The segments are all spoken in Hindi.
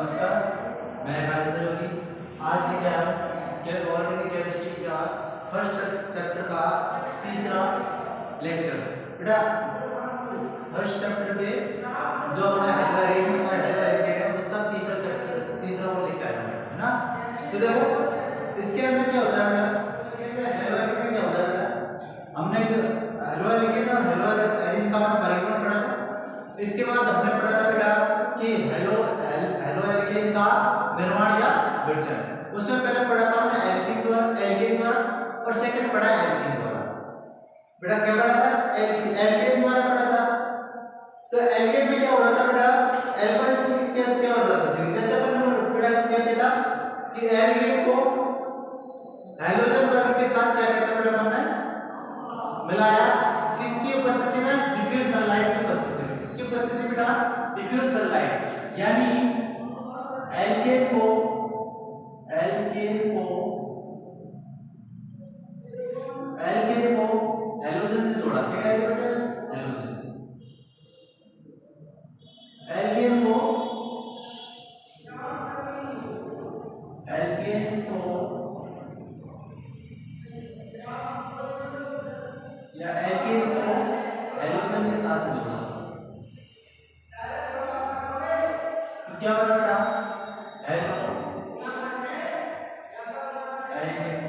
नमस्कार, मैं राजेंद्र योगी। आज लेके आया हूँ ऑर्गेनिक केमिस्ट्री का फर्स्ट चैप्टर का तीसरा लेक्चर। बेटा फर्स्ट चैप्टर पे जो अपना हेलोएरिन और हेलोएल्केन है उसका तीसरा वो लेके आया है ना। तो देखो इसके अंदर क्या होता है बेटा, हेलोएरिन में क्या होता है बेटा, हमने हेलोएल्केन और हेलोएरिन का वर्गीकरण पढ़ा था। इसके बाद हमने पढ़ा था बेटा कि हेलोएल्केन का निर्माण या विरचन। उसमें पहले पढ़ा था हमने एल्केन द्वारा और सेकंड पढ़ा एल्कीन द्वारा। बेटा क्या पढ़ा था, एल्केन द्वारा पढ़ा था। तो एल्केन में क्या हो रहा था बेटा, एल्कोहल क्या हो रहा था, जैसे अपन बेटा क्या कहता कि एल्केन को हाइड्रोजन वर्ग के साथ क्या कहता बेटा अपन ने मिलाया, किसकी उपस्थिति में, डिफ्यूज सनलाइट की उपस्थिति में। किसकी उपस्थिति बेटा, डिफ्यूज सनलाइट। यानी एल्केन को हैलोजन से जोड़ा, क्या कहेंगे बेटा, हैलोजन। एल्केन को या एल्केन को हैलोजन के साथ जोड़ा तो क्या बना बेटा, हेलो एल्केन।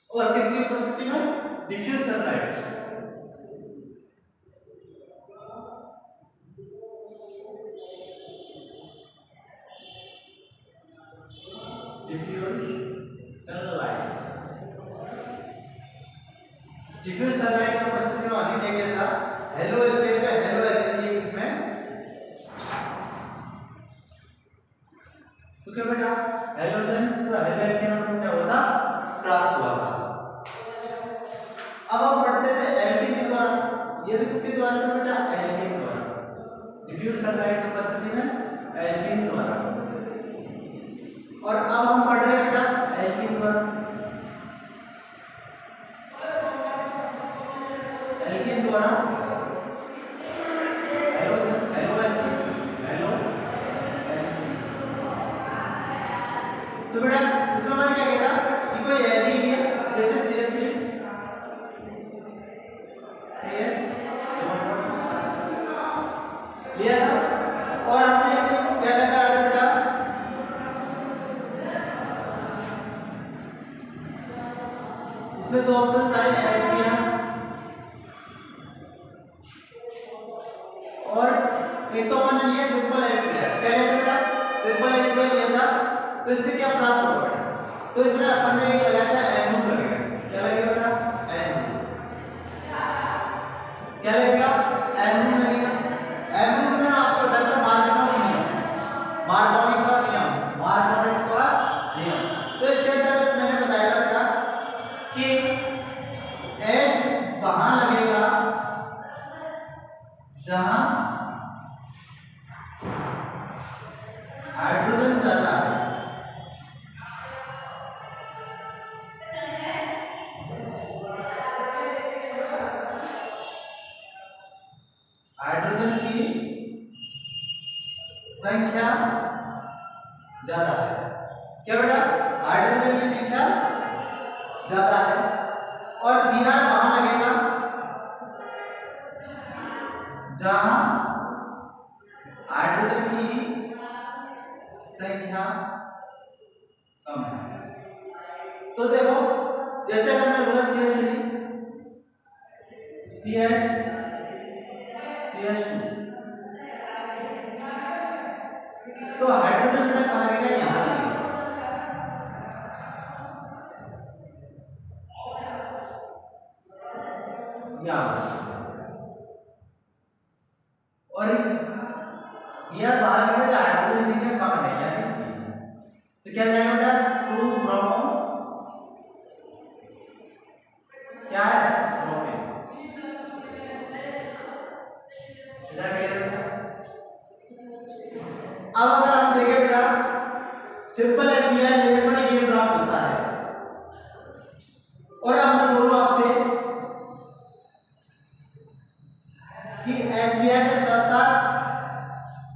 और किसकी उपस्थिति में, डिफ्यूज सनलाइट। डिफ्यूज सनलाइट की उपस्थिति में आने क्या क्या था, हेलोएल्केन पे हेलोएल्केन के बीच में तो क्या बेटा हेलोजन, तो हेलोएल्केन को क्या होता, प्राप्त हुआ था। अब हम पढ़ते थे एल्कीन के द्वारा। ये तो किसके द्वारा था बेटा, एल्कीन द्वारा, डिफ्यूज सनलाइट की उपस्थिति में एल्कीन द्वारा। और अब हम पढ़ रहे हैं बेटा एल्कीन द्वारा। एल्कीन द्वारा तो बेटा इसमें मैंने क्या किया कि कोई एल्कीन है जैसे CH3 लिया था और हमने इसमें क्या क्या करा था बेटा, इसमें दो ऑप्शन आए HBr और एक तो हमने लिया सिंपल HBr। क्या लिया था बेटा, सिंपल HBr लिया था। तो इससे क्या प्राप्त होगा बेटा, तो इसमें अपन ने एक लगाया था एमोन लगेगा। क्या लगेगा बेटा, एमोन। क्या लगेगा, एमोन लगेगा। एमोन में आपको बताया था मार्कोनिक का नियम। तो इसके अंतर्गत मैंने बताया था बेटा कि H वहां लगेगा जहां हाइड्रोजन ज्यादा है। हाइड्रोजन की संख्या ज्यादा है। क्या बेटा, हाइड्रोजन की संख्या ज्यादा है और Br वहां लगेगा जहां हाइड्रोजन की संख्या कम है। तो देखो जैसे हमने बोला CH3 CH2 तो हाइड्रोजन बेटा कहां लगेगा, यहां लगेगा। और यह बाहर निकले हाइड्रोजन की संख्या कम है यानी तो क्या जाएगा बेटा, 2 ब्रोमो क्या है, ब्रोमीन। इधर क्या, अब अगर हम देखें बेटा सिंपल HBr लेने पर ये प्राप्त होता है। और अब मैं बोलूं आपसे कि HBr के साथ साथ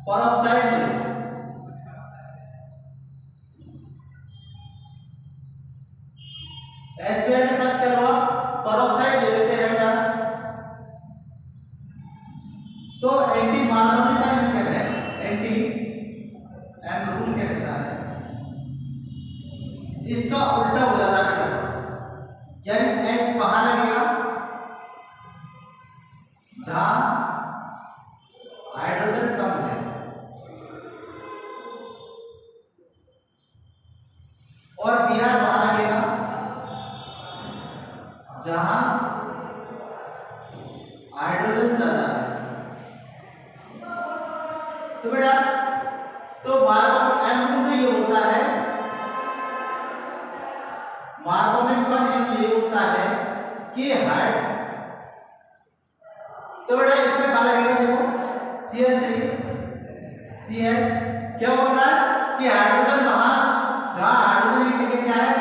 परऑक्साइड ले लो, HBr के साथ क्या हुआ, परऑक्साइड ले लेते हैं बेटा। तो एंटी मार्कोनी का नियम क्या है, एंटी एम रूल क्या कहता है, इसका उल्टा हो जाता है बेटा, यानी H कहां लगेगा, जहां हाइड्रोजन कम है, और Br वहां लगेगा जहां हाइड्रोजन ज्यादा है। तो बेटा तो मार्कोनी एम रूल में ये होता है, मार्कोनी का नियम ये होता है कि हाइड, तो बेटा इसमें क्या लगेगा, देखो CH3 CH, क्या बोल रहा है कि हाइड्रोजन वहां जहां हाइड्रोजन की संख्या क्या है,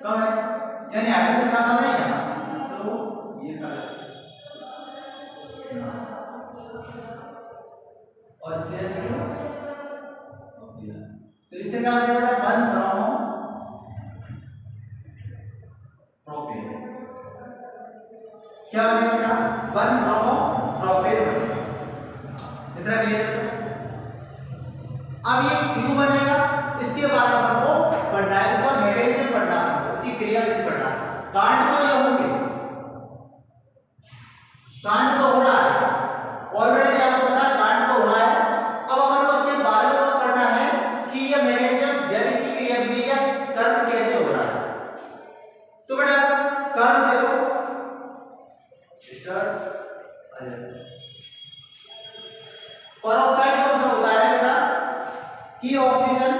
कम है, यानी हाइड्रोजन का कम है यहाँ, तो ये और CH2, तो इससे क्या बनेगा बेटा, 1 ब्रोमो प्रोपेन, क्या बनेगा बेटा, 1 ब्रोमो प्रोपेन बनेगा। इतना क्लियर है। अब ये क्यों बनेगा, इसके बारे में आपको पढ़ना है, इसका मैकेनिज्म पढ़ना है, इसकी क्रियाविधि पढ़ना है। कांड तो ये होंगे, कांड तो हो रहा है ऑलरेडी, आपको पता है कांड तो हो रहा है। अब अपन को उसके बारे में पढ़ना है कि ये मैकेनिज्म या इसकी क्रियाविधि या कर्म कैसे हो रहा है। तो बेटा कर्म देखो, स्टार्ट परऑक्साइड का मतलब होता है बेटा कि ऑक्सीजन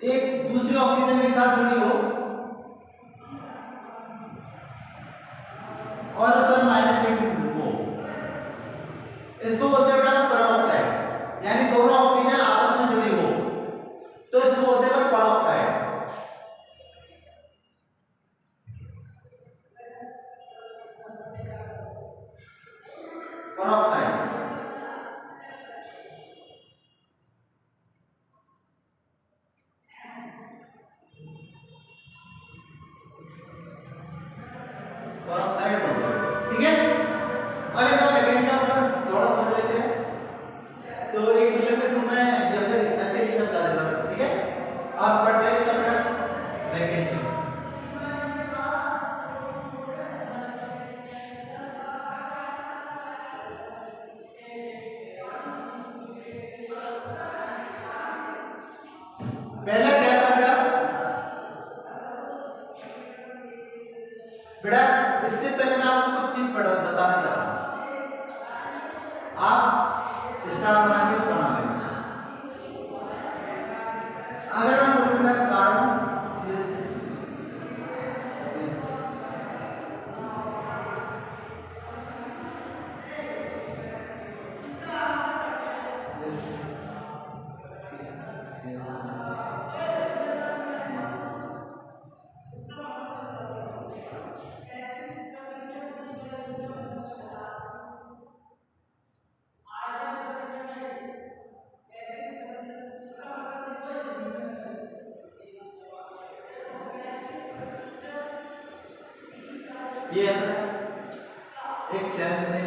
एक दूसरे ऑक्सीजन के साथ जुड़ी हो और उस पर -1 हो, इसको बोलते हैं बेटा परऑक्साइड, यानी दोनों ऑक्सीजन आपस में जुड़ी हो, तो इसको बोलते हैं परऑक्साइड। परऑक्साइड परऑक्साइड बोलते हैं, ठीक है। अब इनका मैकेनिज्म अपन थोड़ा समझ लेते हैं, तो एक क्वेश्चन के थ्रू मैं या फिर ऐसे ही समझा देता हूं, ठीक है। आप पढ़ते हैं इसका बेटा मैकेनिज्म, पहला क्या था बेटा, बेटा इससे पहले मैं आपको कुछ चीज बताना चाहता हूं, आप स्टार बना के बना लेंगे। अगर मैं बोलूंगा कार्बन CH3 ये है एक सेल में से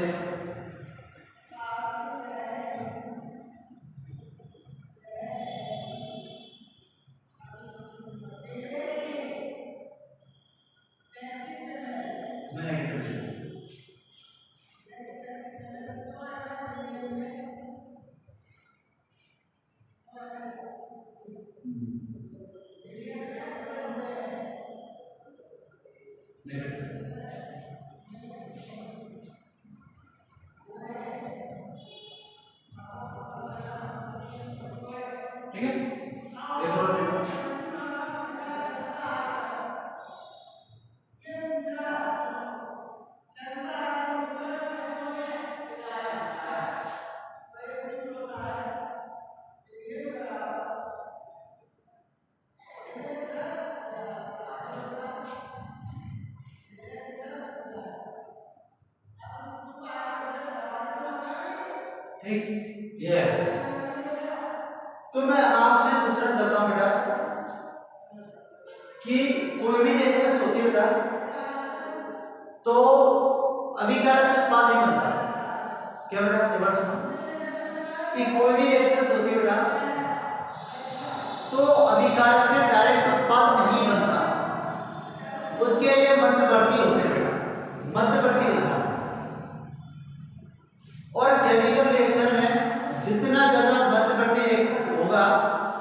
इसमें नाइट्रोजन, ठीक है। एक और देखो, ठीक, ये है। तो मैं आपसे पूछना चाहता हूं बेटा कि कोई भी रिएक्शन होती है बेटा तो अभिकारक से उत्पाद नहीं बनता। क्या बेटा, एक बार सुनो कि कोई भी रिएक्शन होती है बेटा तो अभिकारक से डायरेक्ट उत्पाद नहीं बनता, उसके लिए मध्यवर्ती होते हैं बेटा, मध्यवर्ती होता है। और केमिकल रिएक्शन में जितना ज्यादा मध्यवर्ती रिएक्शन होगा,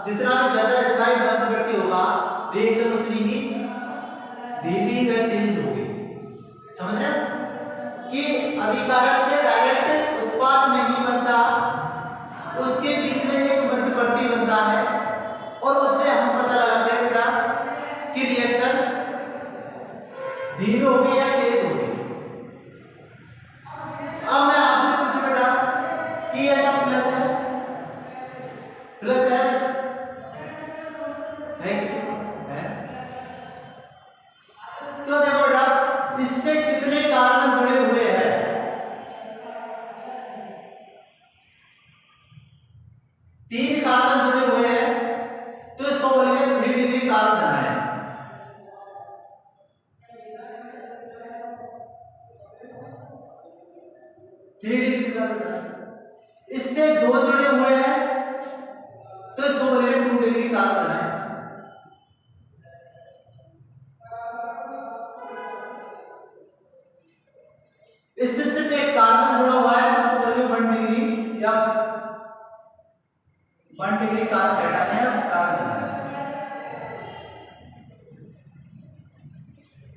जितना ज्यादा स्थायी मध्यवर्ती होगा, रिएक्शन उतनी ही धीमी व तेज होगी। समझ रहे हो कि अभिकारक से डायरेक्ट उत्पाद नहीं बनता, उसके बीच में एक मध्यवर्ती बनता है और उससे हम पता लगाते हैं बेटा कि रिएक्शन धीमी होगी या तेज होगी। अब मैं आपसे पूछूं बेटा कि ऐसा प्लस है, प्लस है तो देखो बेटा इससे कितने कार्बन जुड़े हुए हैं, 3 कार्बन जुड़े हुए हैं तो इसको बोलेंगे 3 डिग्री कार्बन धनायन। इससे 2 जुड़े हुए हैं तो इसको बोलेंगे 2 डिग्री कार्बन धनायन। इससे सिर्फ एक कार्बन जुड़ा हुआ है तो इसको बोलेंगे 1 डिग्री या 1 डिग्री कार्बन कैटायन या कार्बन धनायन।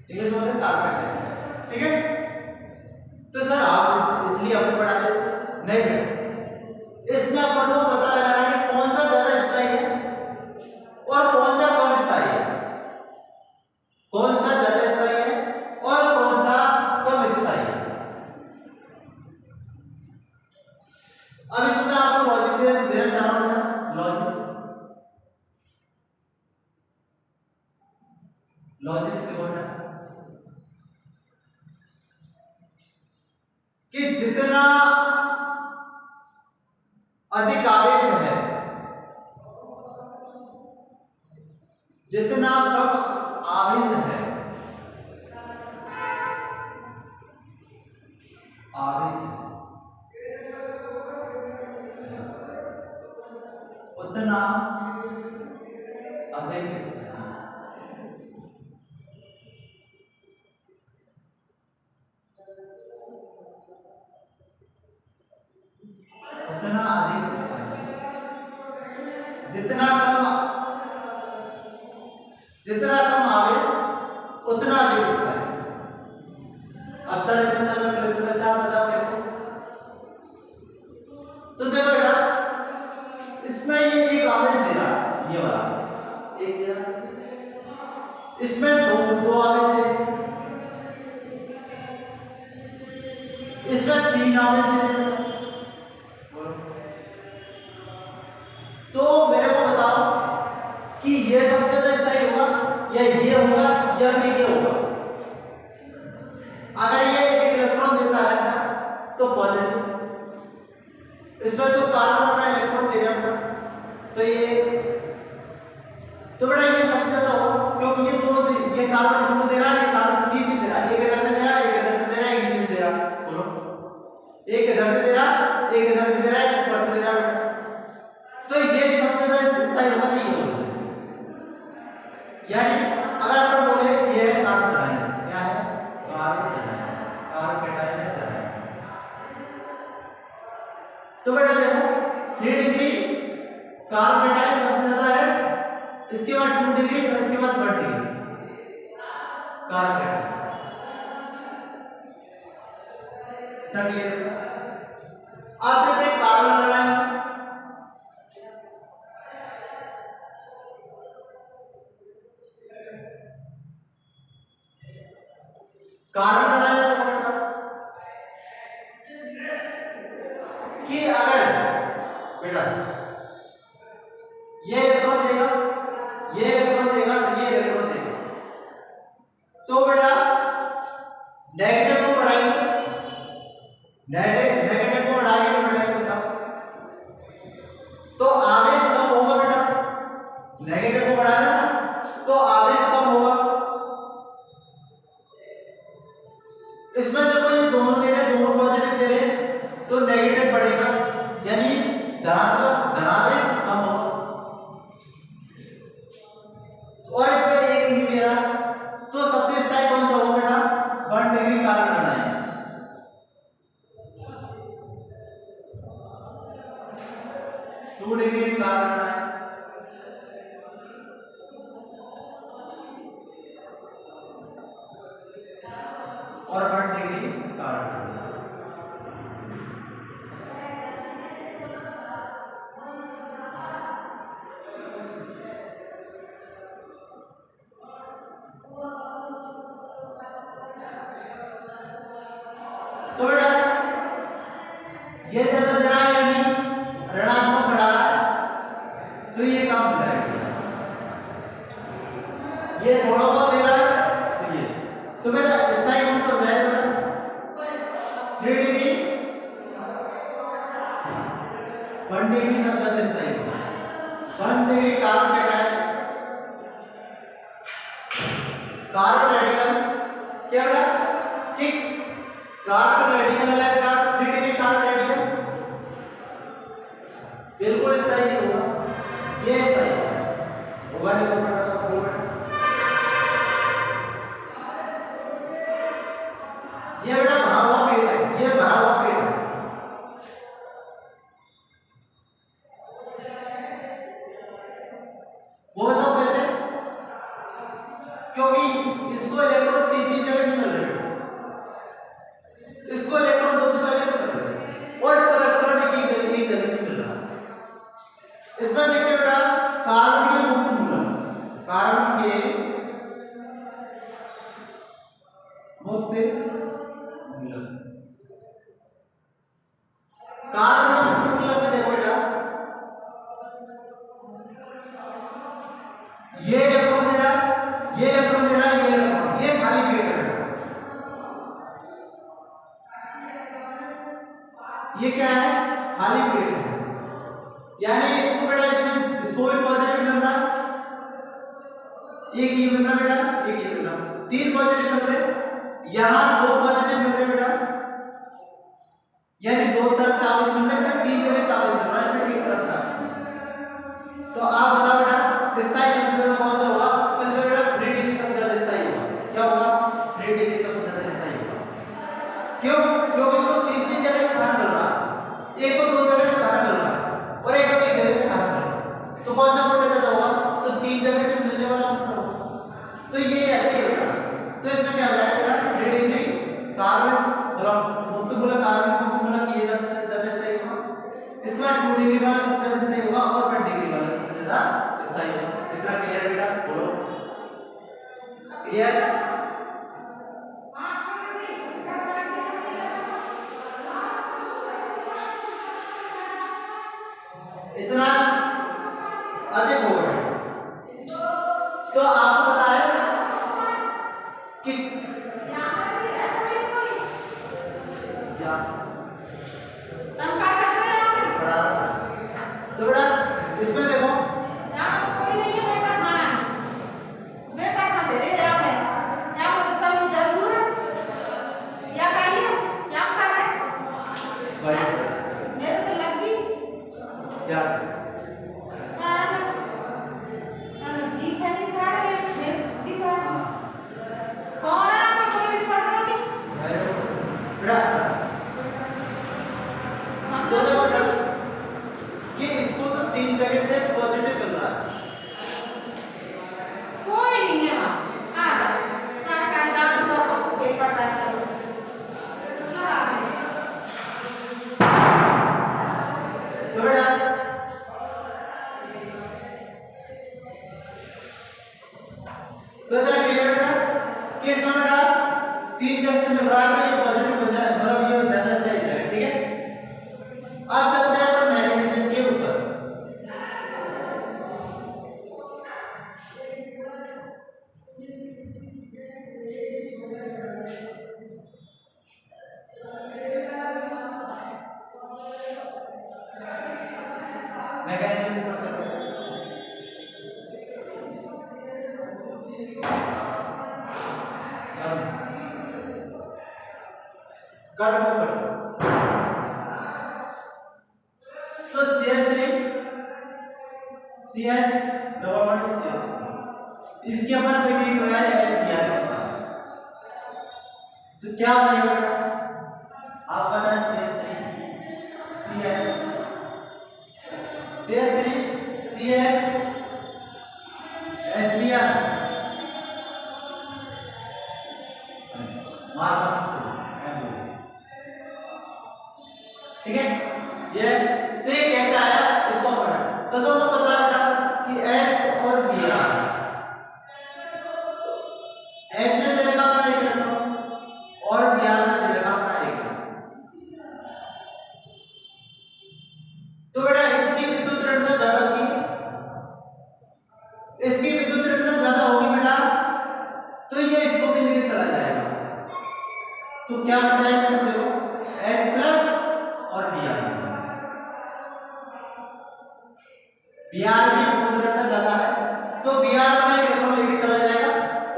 ठीक है, बोलते हैं कार्बन कैटायन। ठीक है, तो सर आप इसलिए अपन पढ़ाते इसको नहीं बेटा, इसमें अपन को पता लगाना है कौन सा ज्यादा स्थायी है और कौन सा कम स्थायी है, कौन सा ज्यादा स्थायी है और कौन सा कम स्थायी है। अब इसमें आपको लॉजिक देना चाह रहा हूं, लॉजिक देखो कि जितना अधिक आवेश है, जितना कम आवेश है, उतना अधिक स्थायी। उतना अधिक स्थायी, जितना कम आवेश उतना अधिक स्थायी। अब सर इसमें सर मैं प्लस प्लस आप बताओ कैसे। तो देखो बेटा इसमें ये एक आवेश दे रहा है, ये वाला एक दे रहा, इसमें दो आवेश दे रहे, इसमें 3 आवेश दे रहे। तो मेरे को बताओ कि ये सबसे ज्यादा स्थायी होगा या ये होगा या फिर ये होगा। अगर ये एक इलेक्ट्रॉन देता है ना तो पॉजिटिव, इसमें तो कार्बन अपना इलेक्ट्रॉन दे रहा है तो ये, तो बेटा ये सबसे ज्यादा होगा क्योंकि ये दोनों, ये कार्बन इसको दे रहा है, ये कार्बन 3 दे रहा है, एक इधर से दे रहा है, एक इधर से दे रहा है, एक नीचे से दे रहा है। बोलो, एक इधर से दे रहा है, एक इधर से दे रहा है, ऊपर से दे रहा है, तो ये सबसे ज्यादा स्थायी होगा नहीं होगा। यानी अगर अपन बोले ये है कार्बन धनायन, क्या है कार्बन धनायन, कार्बन कैटायन है धनायन। तो बेटा देखो 3 डिग्री कार्बन कैटायन सबसे ज्यादा है, इसके बाद 2 डिग्री, इसके बाद 1 डिग्री कार्बन कैटायन। इतना क्लियर होगा। अब देखते हैं कार्बन लड़ाई, कार्बन लड़ाई कि अगर बेटा ये इलेक्ट्रॉन देगा, ये इलेक्ट्रॉन देगा, ये इलेक्ट्रॉन देगा, तो बेटा नेगेटिव को बढ़ाएंगे, नेगेटिव को बढ़ाएंगे बताओ तो नेगेटिव बढ़ेगा, यानी धनावेश कम होगा। और इसमें एक ही दे रहा, तो सबसे स्थायी कौन सा होगा बेटा? 1 डिग्री कार्बन लेना है। 2 डिग्री कार्बन लेना है, और 1 डिग्री कार्बन। तो बेटा ये ज्यादा दे रहा है यानी ऋणात्मक बढ़ा रहा है, तो ये कम हो जाएगा। ये थोड़ा बहुत दे रहा है तो ये, तो बेटा स्थायी कौन सा हो जाएगा बेटा? 3 डिग्री, 1 डिग्री सब ज्यादा स्थायी होगा। 1 degree carbon cation, carbon radical क्या बेटा? कि कार्बन रेडिकल है बेटा, 3 डिग्री कार्बन रेडिकल बिल्कुल स्थायी नहीं होगा, ये स्थायी होगा नहीं होगा। ये बेटा भरा हुआ पेट है, ये भरा हुआ पेट है। वो बताओ कैसे? क्योंकि इसको इलेक्ट्रॉन 3 जगह से मिल रहे हैं, इसको इलेक्ट्रॉन 2 जगह से मिल रहे हैं, और इसको इलेक्ट्रॉन एक जगह से मिल रहा है। इसमें देखिए बेटा कार्बन के मुक्त मूलक, कार्बन के मुक्त मूलक, कार्बन के मुक्त मूलक में देखो बेटा ये इलेक्ट्रॉन दे रहा है, ये इलेक्ट्रॉन दे रहा है, ये इलेक्ट्रॉन, ये खाली पेट है। ये क्या है? खाली पेट है, यानी इसको बेटा इसको भी पॉजिटिव मिल रहा है, एक ये मिल रहा बेटा, एक ये मिल रहा, 3 पॉजिटिव मिल रहे, यहां 2 पॉजिटिव मिल रहे बेटा, यानी 2 तरफ से आवेश मिल रहा है, इसमें 3 जगह से आवेश मिल रहा है, इसमें 1 तरफ से आवेश। तो आप बताओ बेटा स्थायी सबसे ज्यादा कौन सा होगा? तो इसमें बेटा 3 डिग्री सबसे ज्यादा स्थायी होगा। क्या होगा? 3 डिग्री सबसे ज्यादा स्थायी होगा। क्यों? क्योंकि इसको 3 जगह से खाना मिल रहा है, एक को 2 जगह से खाना मिल रहा है, और एक को 1 जगह से खाना मिल रहा है, तो कौन सा प्रोटीन ज्यादा होगा? तो 3 जगह से मिलने वाला प्रोटीन होगा। तो ये ऐसे ही बेटा, तो इसमें क्या हो जाएगा? 3 डिग्री कार्बन मतलब मुक्त मूलक, कार्बन मुक्त मूलक ये सबसे ज्यादा स्थायी होगा। इसमें 2 डिग्री वाला सबसे ज्यादा स्थायी होगा, और 1 डिग्री वाला सबसे ज्यादा स्थायी होगा। इतना क्लियर बेटा? बोलो क्लियर? इतना अधिक होगा। तो आपको पता है कि तो बेटा इसमें देखो कोई नहीं है बेटा खा दे रे जा मैं क्या बोलता हूं जरूर या खाइए क्या खा है भाई मेरे तो लगी क्या दिख नहीं साड़े फेस उसकी पर कौन है कोई भी पढ़ रहा नहीं बेटा तो देखो कि इसको तो 3 जगह से पॉजिटिव मिल रहा है, कोई नहीं है वहां आ जा सारा का जान तो बस पेपर टाइप करो तो बेटा तो जरा क्लियर बेटा कि इसमें बेटा 3 जगह से मिल रहा है, तो ये पॉजिटिव हो जाए, मतलब ये ज्यादा स्थायी है। ठीक है, अब चलते हैं अपन मैग्नीशियम के ऊपर। मैग्नीशियम ऊपर चलते हैं। कर्म ऊपर CH डबल बॉन्ड CS, इसके ऊपर बेरिंग हो रहा है HBr के साथ, तो क्या बनेगा बेटा, आप पता है CH3 CH CH3 CH HBr ठीक है। ये तो ये कैसे आया इसको पढ़ा, तो तुमको पता बेटा कि H और Br, H ने दे रखा अपना एक इलेक्ट्रॉन और Br ने दे रखा अपना एक इलेक्ट्रॉन, तो बेटा इसकी विद्युत ऋणात्मकता ज्यादा होगी, इसकी विद्युत ऋणात्मकता ज्यादा होगी बेटा, तो ये इसको भी लेके चला जाएगा, तो क्या बन जाएगा बेटा, देखो H प्लस और Br प्लस, Br की विद्युत ऋणात्मकता ज्यादा है तो Br में इलेक्ट्रॉन लेके चला जाएगा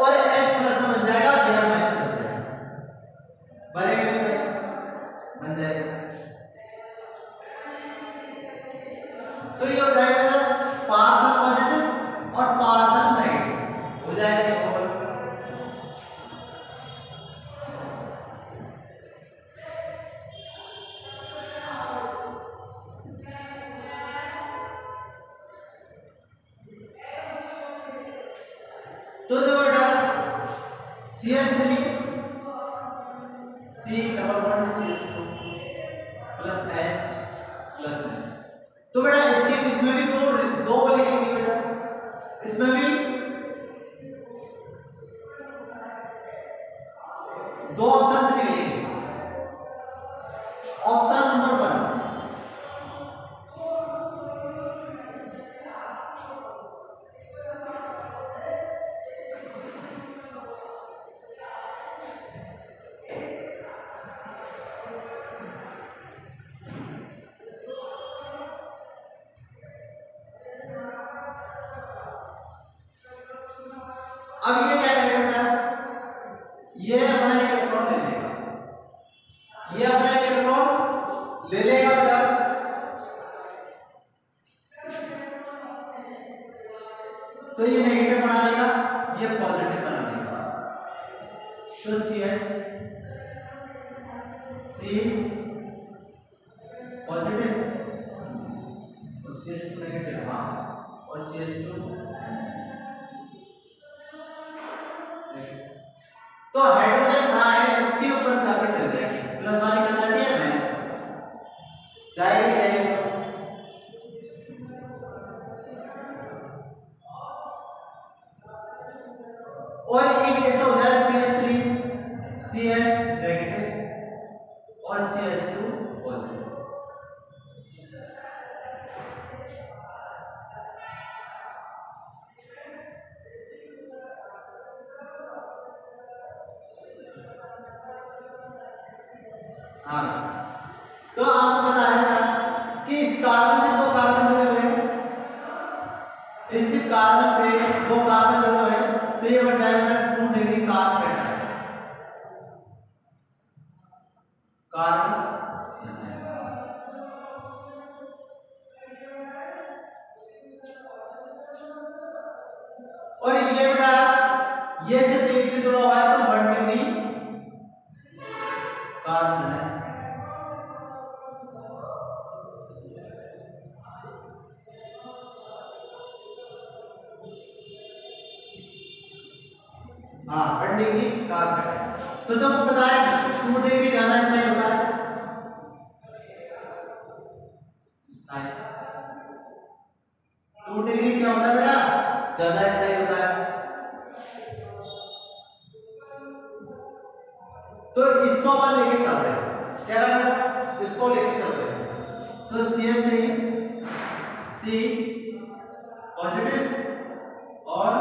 और H प्लस में बन जाएगा Br माइनस बन जाएगा, बनेगा नहीं बनेगा, बन जाएगा, तो ये हो जाएगा पार्शियल पॉजिटिव और पार्शियल नेगेटिव हो जाएगा, देखो तो देखो बेटा CH3 C double bond CH2 plus H plus H, तो बेटा इसके इसमें भी दो लिखेंगे बेटा, इसमें भी दो ऑप्शन से लिखेंगे, ऑप्शन नंबर 1 अब ये क्या करेगा बेटा, ये अपना एक इलेक्ट्रॉन ले लेगा, ये अपना एक इलेक्ट्रॉन ले लेगा बेटा, तो ये नेगेटिव बना लेगा, ये पॉजिटिव बना लेगा, तो CH C पॉजिटिव और CH2 नेगेटिव, हाँ, और CH2 तो हाइड्रोजन कहाँ है, इसके ऊपर जाके मिल जाएगी, प्लस वाली निकल जाती है माइनस जाएगी जाएगी, और एक ऐसा हो जाए CH3 CH नेगेटिव और CH2 पॉजिटिव, हाँ, तो आपको पता है ना कि इस कार्बन से दो कार्बन जुड़े हुए हैं, इस कार्बन से दो कार्बन जुड़े हुए हैं, तो ये बढ़ जाएगा 2 डिग्री कार्बन कैटायन, कार्बन, और ये बेटा ये सिर्फ एक से जुड़ा हुआ है तो 1 डिग्री कार्बन है, हाँ 1 डिग्री कार्बन है, तो जब पता है 2 डिग्री ज्यादा स्थायी होता है, स्थायी 2 डिग्री क्या होता है बेटा, ज्यादा स्थायी होता है, तो इसको अपन लेके चल रहे हैं, क्या करना बेटा, इसको लेके चल रहे हैं, तो CH3 C पॉजिटिव और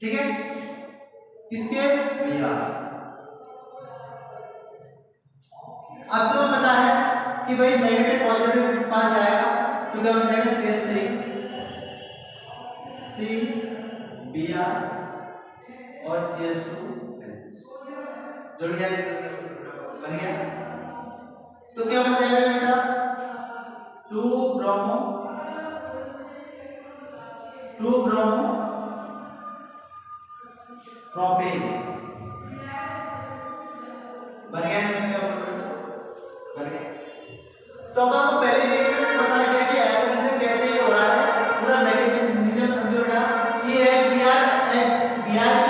ठीक है, किसके Br, अब तुम्हें पता है कि भाई नेगेटिव पॉजिटिव के पास जाएगा तो क्या बन जाएगा CH3 C Br और CH2 जुड़ गया, बन गया, तो क्या बन जाएगा बेटा 2 ब्रोमो 2 ब्रोमो प्रोपेन बन गया नहीं क्या बन गया। तो अब आपको पहले रिएक्शन से पता लग गया कि हाइड्रोजन कैसे हो रहा है, पूरा मैकेनिज्म समझो बेटा। ये HBr की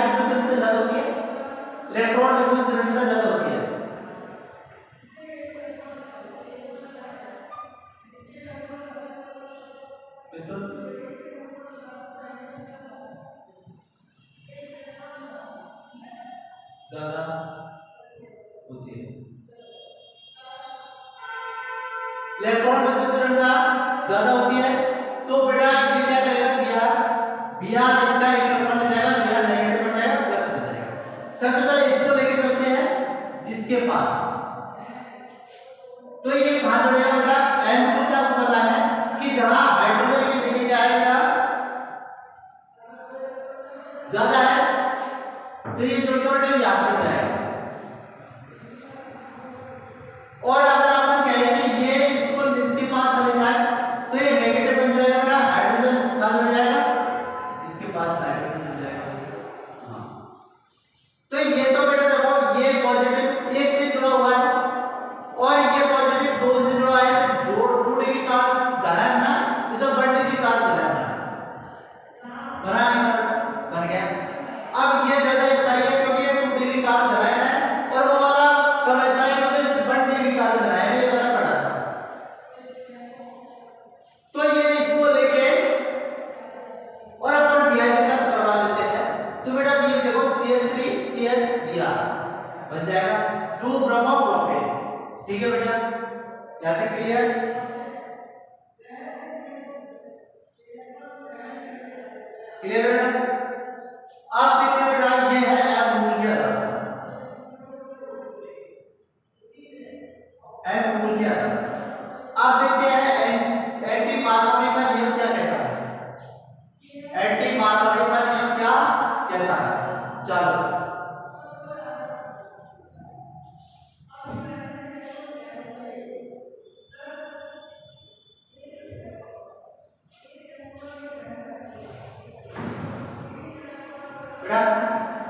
विद्युत दृढ़ता ज्यादा होती है, इलेक्ट्रॉन की विद्युत दृढ़ता ज्यादा होती है। विद्युत ज्यादा होती है, इलेक्ट्रॉन विद्युत दृढ़ता ज्यादा होती है। तो बेटा ये क्या करेगा, Br इसका एक इलेक्ट्रॉन ले जाएगा, Br नेगेटिव बन जाएगा, प्लस बन जाएगा। सबसे पहले इसको लेके चलते हैं इसके पास, तो ये कहां जुड़ेगा बेटा, n दूर से आपको पता है कि जहां हाइड्रोजन की संख्या क्या है बेटा, ज्यादा है, तो ये जुड़ के बेटा यहां जुड़ जाएगा। और अगर अपन कहें कि ये इसको इसके पास चले जाए तो ये नेगेटिव बन जाएगा बेटा, हाइड्रोजन कहां जुड़ जाएगा, इसके पास हाइड्रोजन जुड़ जाएगा। हाँ, तो ये तो बेटा देखो ये पॉजिटिव 1 से जुड़ा हुआ है और ये पॉजिटिव 2 से जुड़ा है, 2 डिग्री का धरा है ना, इसमें 1 डिग्री का धरा है, बना बन गया। अब ये ज्यादा ऐसा है क्योंकि ये 2 डिग्री का धरा है और वो वाला कम ऐसा है क्योंकि सिर्फ 1 डिग्री का धरा है, ये बड़ा पड़ा था। तो ये इसको लेके और अपन Br के साथ करवा देते हैं, तो बेटा ये देखो CH3CHBr बन जाएगा 2 ब्रोमो प्रोपेन। ठीक है बेटा, यहां तक क्लियर। क्लियर बेटा। अब देखते हैं बेटा ये है अमोनिया, अमोनिया। अब देखते हैं एंटी मार्कोनी का नियम क्या कहता है, एंटी मार्कोनी का नियम क्या कहता है, चलो बेटा।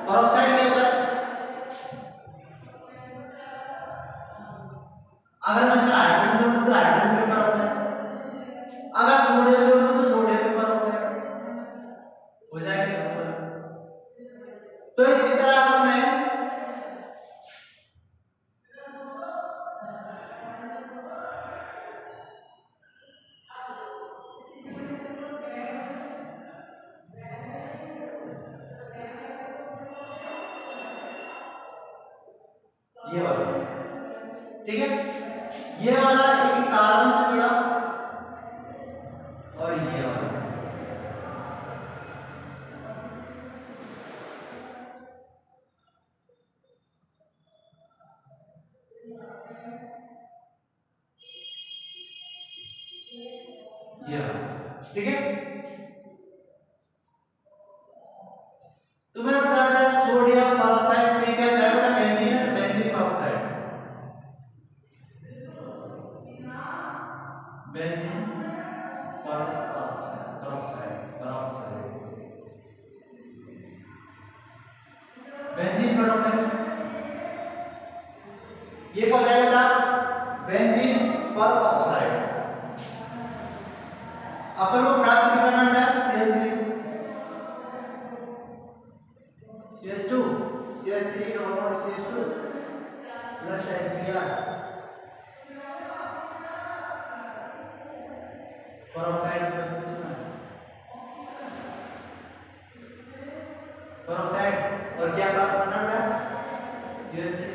पेरोक्साइड क्या होता है, अगर मैं इसमें हाइड्रोजन जोड़ दूं तो हाइड्रोजन पे पेरोक्साइड, अगर सोडियम जोड़ दूं तो सोडियम पे पेरोक्साइड हो जाएगा। तो इसी तरह अगर मैं ये वाला, ठीक है, ये वाला एक कार्बन से जुड़ा और ये वाला, ये वाला, ठीक है। तो मेरा बेटा सोडियम पेरोक्साइड में क्या है बेटा, बेंजीन है, benzene peroxide, benzene peroxide peroxide benzene peroxide, ये क्या हो जाएगा बेटा, बेंजीन पेरोक्साइड। अपन को प्राप्त करना है बेटा CH2 CH3 और CH2 plus HBr peroxide peroxide और क्या प्राप्त करना बेटा, CH3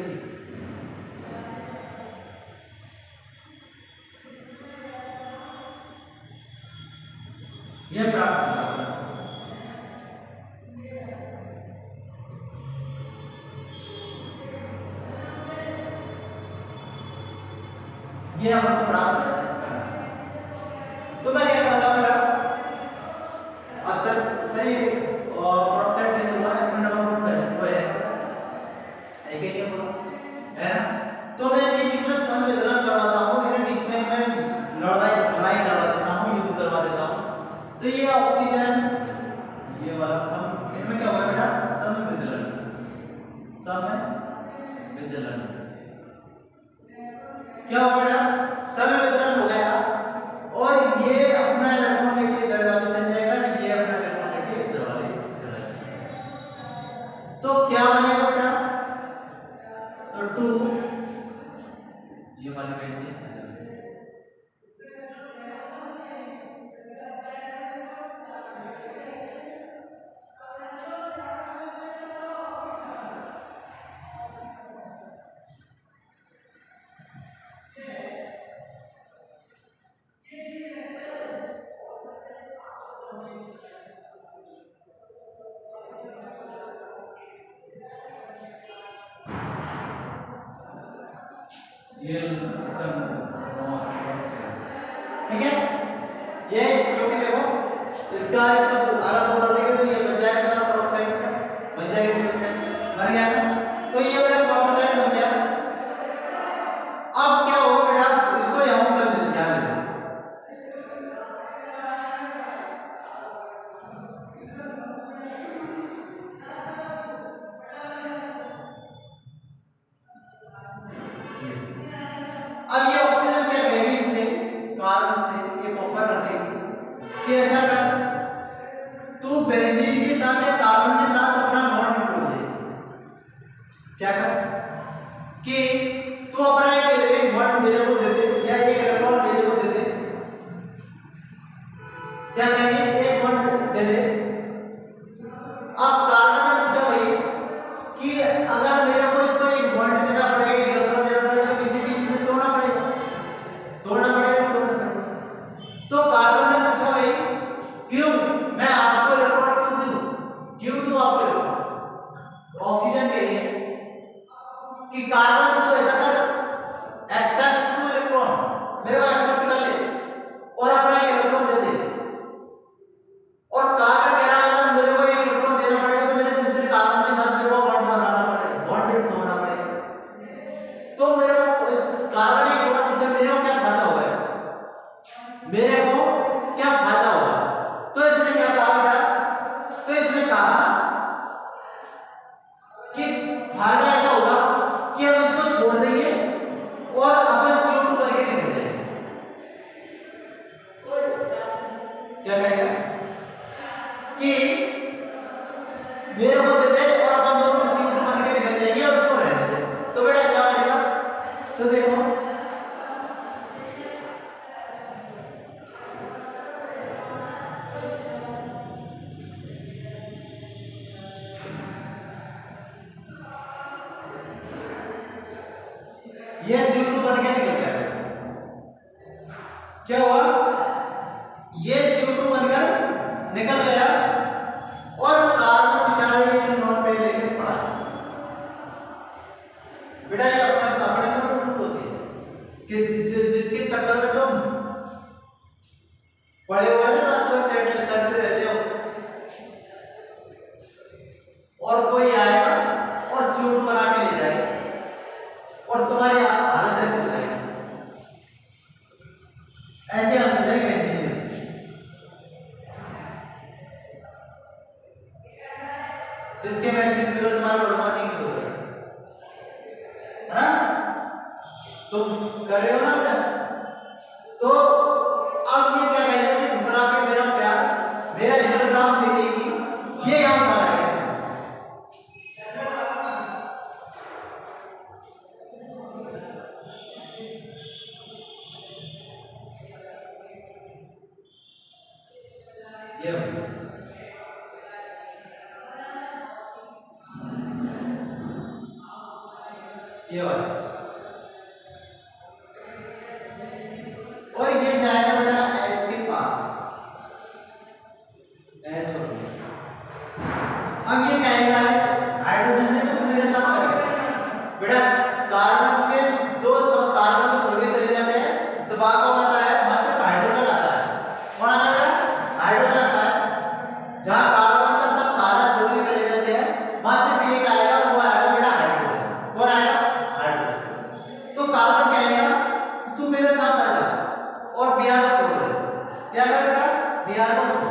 ये प्राप्त करना। ये हमको प्राप्त करना। तो मैं क्या करता बेटा, अब सही पेरोक्साइड कैसे हुआ, इसमें डबल बॉन्ड है एक एक है ना, तो मैं इनके बीच में संवेदना करवाता हूँ, इनके बीच में मैं लड़ाई तो ये ऑक्सीजन, ये वाला सम, इनमें क्या होगा बेटा? समविदलन, समविदलन क्या होगा बेटा? समविदलन हो गया और ये अपना इलेक्ट्रॉन लेके इधर वाले चल जाएगा, ये अपना इलेक्ट्रॉन लेके इधर वाले चला जाएगा। तो क्या बनेगा बेटा? तो 2 ये वाले भेज दिए। ये इसका ठीक है। ये क्योंकि देखो इसका अलग हो देंगे तो ये बन जाएगा पेरोक्साइड बन जाएगा, बन गया ना। तो ये बेटा पेरोक्साइड बन गया। अब क्या होगा बेटा? इसको यहां पर ध्यान देना। अब ये ऑक्सीजन क्या कहेगी? इससे कार्बन से एक ऑफर रखेगी कि ऐसा कर, तू बेंजीन के साथ या कार्बन के साथ अपना बॉन्ड तोड़ दे। क्या कर कि तू अपना एक बॉन्ड मेरे को दे दे या एक इलेक्ट्रॉन मेरे को दे दे। क्या कहेंगे? एक बॉन्ड दे दे। अब कार्बन ने पूछा भाई कि अगर मेरे को इसको एक बॉन्ड देना पड़ेगा, एक इलेक्ट्रॉन देना पड़ेगा, तो किसी से तोड़ना पड़ेगा, तोड़ना पड़ेगा। तो कार्बन ने पूछा भाई क्यों मैं आपको इलेक्ट्रॉन क्यों दूं आपको इलेक्ट्रॉन? ऑक्सीजन के लिए कि कार्बन को ऐसा कर, एक्सेप्ट 2 इलेक्ट्रॉन मेरे को एक्सेप्ट कर ले और अपना एक इलेक्ट्रॉन दे दे। और कार्बन कह रहा है अगर मेरे को एक इलेक्ट्रॉन देना पड़ेगा तो मेरे दूसरे कार्बन के साथ मेरे को बॉन्ड बनाना पड़ेगा, बॉन्ड तोड़ना पड़ेगा। तो मेरे को इस कार्बन ने सवाल पूछा मेरे को क्या फायदा होगा इससे, मेरे को क्या फायदा होगा? तो इसने क्या कहा बेटा? तो इसने कहा कि फायदा ऐसा होगा कि हम इसको छोड़ देंगे और अपन CO2 करके निकल जाएंगे। क्या कहेगा कि मेरे को दे दे और अपन दोनों CO2 करके निकल जाएंगे और इसको रहने दे। तो बेटा क्या बनेगा? तो देखो ये CO2 बन के निकल गया। क्या हुआ? ये CO2 बनकर निकल गया और कार्बन बेचारे नॉन पे लेके पड़ा। बेटा ये अपने को प्रूफ होती है कि जिसके चक्कर में तुम पड़े हुए हो रात भर चैट करते रहते हो और कोई आएगा और CO2 बना के ले जाएगा और तुम्हारी हालत ऐसी हो जाएगी, ऐसे हम हो जाएंगे इंजीनियर से। जिसके मैसेज करो तुम्हारा गुड मॉर्निंग भी होगा, है ना? तुम कर रहे हो ना बेटा? तो अब ये क्या कहेगा कि ठुकरा के मेरा प्यार मेरा इंतजाम देखेगी, ये यहां पर आएगा। ये वाला और ये जाएगा बेटा H के पास, H हो गया। अब ये कहेगा हाइड्रोजन से तो मेरे साथ करेगा बेटा। कार्बन के जो सब कार्बन को छोड़ के चले जाते हैं तो बाहर कौन आता है? वहां से हाइड्रोजन आता है। कौन आता है? हाइड्रोजन आता है। जहां कार्बन का सब सारा छोड़ के चले जाते हैं वहां से भी एक आएगा और वो आएगा बेटा हाइड्रोजन। कौन आएगा? हाइड्रोजन। तो कार्बन कहेगा तू मेरे साथ आ जा और Br को छोड़ दे। क्या कर बेटा? Br को छोड़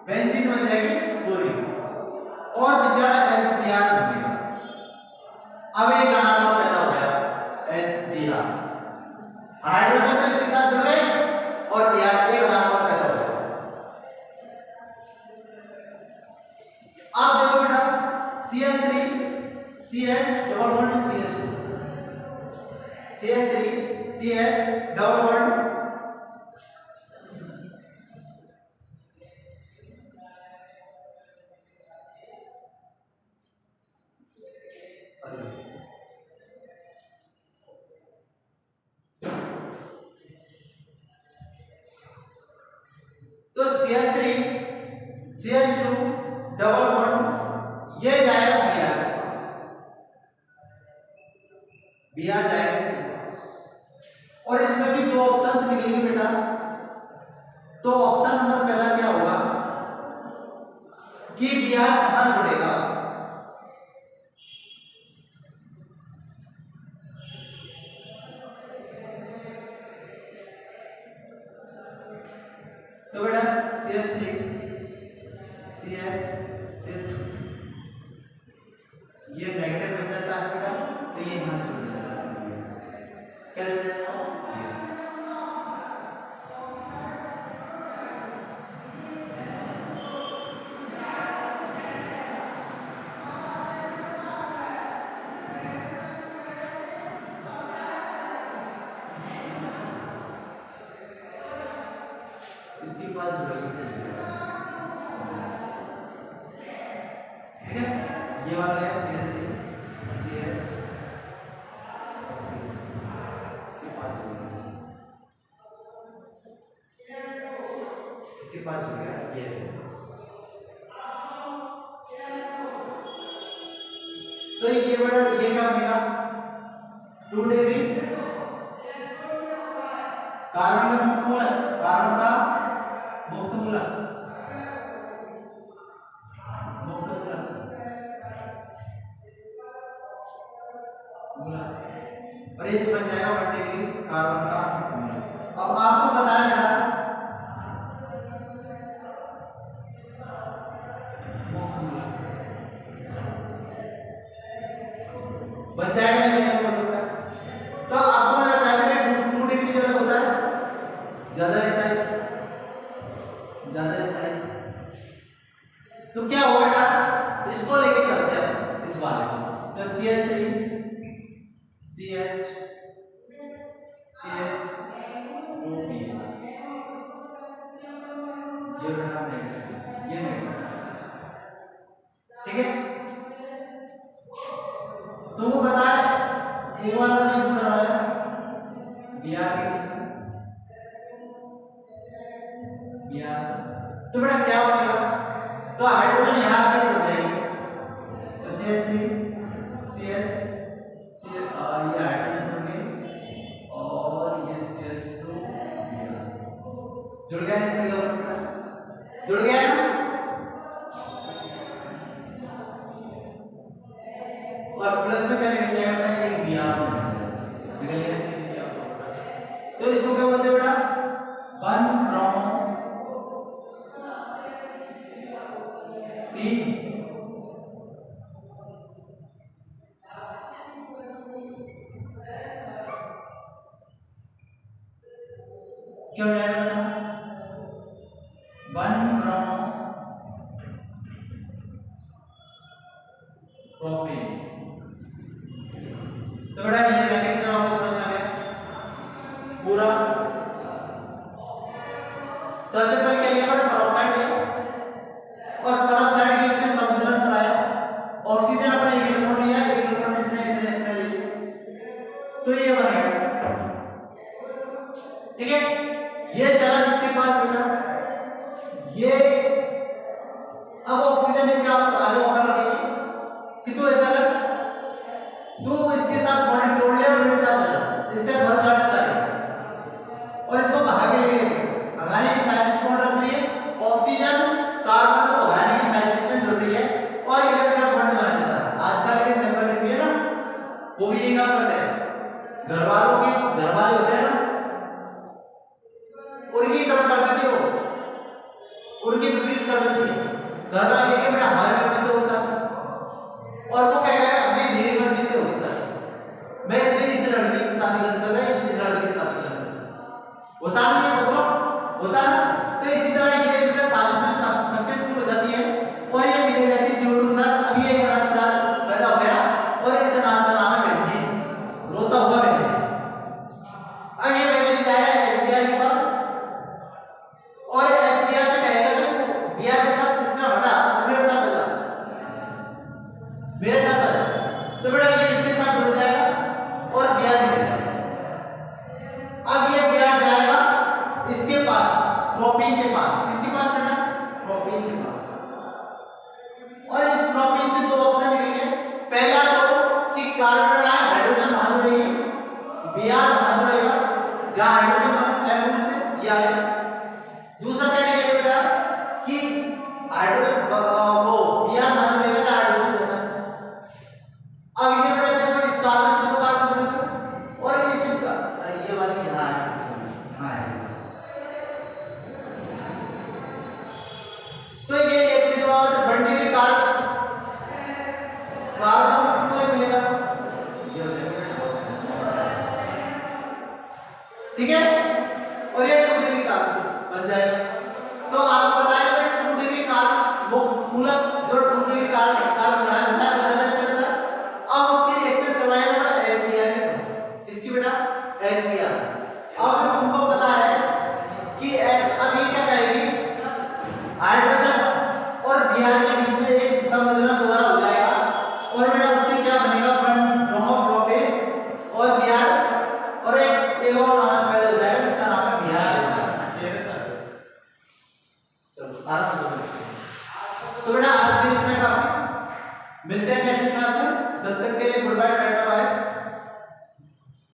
बेंजीन बन जाएगी पूरी और बेचारा HBr बनेगा। अब एक अनाथोर पैदा हो गया HBr, हाइड्रोजन तो इसके साथ जुड़ गए और Br एक अनाथोर पैदा हो गया। आप देखो बेटा CH3 CH double bond CH2 CH3 CH double bond तो CH3 CH2 डबल बॉन्ड ये जाएगा Br के पास, Br जाएगा इसके पास और इसमें भी दो ऑप्शंस निकलेंगे बेटा। तो ऑप्शन नंबर पहला क्या होगा कि Br कहां जुड़ेगा, तो बेटा CH3 CH CH2 ये नेगेटिव बन जाता है बेटा, तो ये यहां जुड़ जाता है। क्या जुड़ जाता है? इसके पास ठीक है, ये वाला है CH3 CH इसके पास इसके पास हो गया ये। तो ये बड़ा ये क्या बनेगा 2 डिग्री कार्बन का मुक्त मूलक, कार्बन का मुक्त मूलक और ये बन जाएगा 1 डिग्री कार्बन का मुक्त मूलक। अब आपको पता है बेटा मुक्त मूलक बन जाएगा नहीं बनेगा। तो आपको मैं बताया कि 2 डिग्री ज्यादा होता है, ज्यादा स्थायी। तो क्या होगा बेटा इसको लेके चलते हैं इस वाले को। तो CH3 CH CH 2Br ये बेटा नेगेटिव, ये नेगेटिव, ठीक है। तो वो बता एक बार हमने जो करवाया Br के नीचे Br, तो बेटा क्या बनेगा, तो हाइड्रोजन यहां पे जुड़ जाएगी। तो CH3 CH ये हाइड्रोजन जुड़ गए और ये CH2 जुड़ गया है, जुड़ गया है ना। और प्लस में क्या निकल जाएगा, एक Br निकल गया। तो इसको क्या बोलते हैं बेटा 1 ब्रोमो 3 क्या हो जाएगा 1 ब्रोमो प्रोपेन। तो बेटा ये मैकेनिज्म आपको समझ आ गया पूरा। सबसे पहले क्या लिया मैंने पेरोक्साइड लिया और पेरोक्साइड के नीचे संतुलन बनाया, ऑक्सीजन अपना एक इलेक्ट्रॉन लिया, एक इलेक्ट्रॉन इसने अपना लिया, तो ये बन गया, ठीक है। ये चला जिसके पास बेटा ये, अब ऑक्सीजन इसके आगे होकर रखेगी कि तू ऐसा कर, तू इसके साथ बॉन्ड तोड़ ले और मेरे साथ आ जा, इससे भर जाना चाहिए और इसको भागे ले, भगाने की साजिश कौन रच रही है, ऑक्सीजन कार्बन को भगाने की साजिश में जुड़ रही है और ये बेटा बॉन्ड बना देता है। आजकल के नंबर लिखी है ना, वो भी ये काम करते हैं, घर वाले होते हैं ना, उनकी तरफ करते थे वो, उनके विपरीत एग्जीक्यूट कर देती है, घर वाले कहेंगे बेटा हमारी मर्जी से हो शादी, और वो कहेगा नहीं मेरी मर्जी से होगी शादी, मैं इससे इस लड़की से शादी करना चाहता हूं, इस लड़के से शादी करना चाहता हूं, होता नहीं है तो बोलो होता ना। तो इसी तरह ये बेटा साजिश में सक्सेसफुल हो जाती है और ये मिले रहती है के साथ। अभी एक पैदा हो गया और इस नाम का नाम है बेटी, रोता हुआ बेटी। अब ये बेटी जाएगा एचबीआर के पास और एचबीआर से कहेगा कि बिहार के साथ सिस्टम हटा, मेरे साथ आ जा, मेरे साथ आ जा। तो बेटा ये इसके साथ जुड़ जाएगा और बिहार निकल जाएगा। अब ये बिहार जाएगा इसके पास, प्रोपीन के पास, इसके पास बेटा प्रोपीन के पास, और इस प्रोपीन से दो ऑप्शन मिलेंगे। पहला तो कि कार्बन हाइड्रोजन वहां जुड़ेगी, बिहार वहां जुड़ेगा जहां हाइड्रोजन एमोल से या दूसरा क्या लिखेंगे बेटा कि हाइड्रोजन वो बिहार वहां जुड़ेगा जहां हाइड्रोजन होता है। अब ये बेटा देखो इस कार्बन से दो कार्बन जुड़ेंगे और इस ये वाली यहां है, यहां है। तो ये एक सीधा बात बंडी हुई कार्बन पूरे मिलेगा, ठीक है, और ये 2 डिग्री कार्बन बन जाएगा। तो आपको बताया कि 2 डिग्री कार्बन वो पूरा जो 2 डिग्री कार्बन बनाना है बदलना चाहिए। अब उसकी रिएक्शन करवाएंगे बेटा HBr के पास, इसकी बेटा HBr। अब तुमको पता है कि अब ये क्या कहेगी, हाइड्रोजन और Br के बीच में एक संबंध दोबारा हो जाएगा और बेटा उससे क्या बनेगा, ब्रोमोप्रोपेन और Br और एक और अणु पैदा हो जाएगा जिसका नाम है Br। चलो आराम से तो बेटा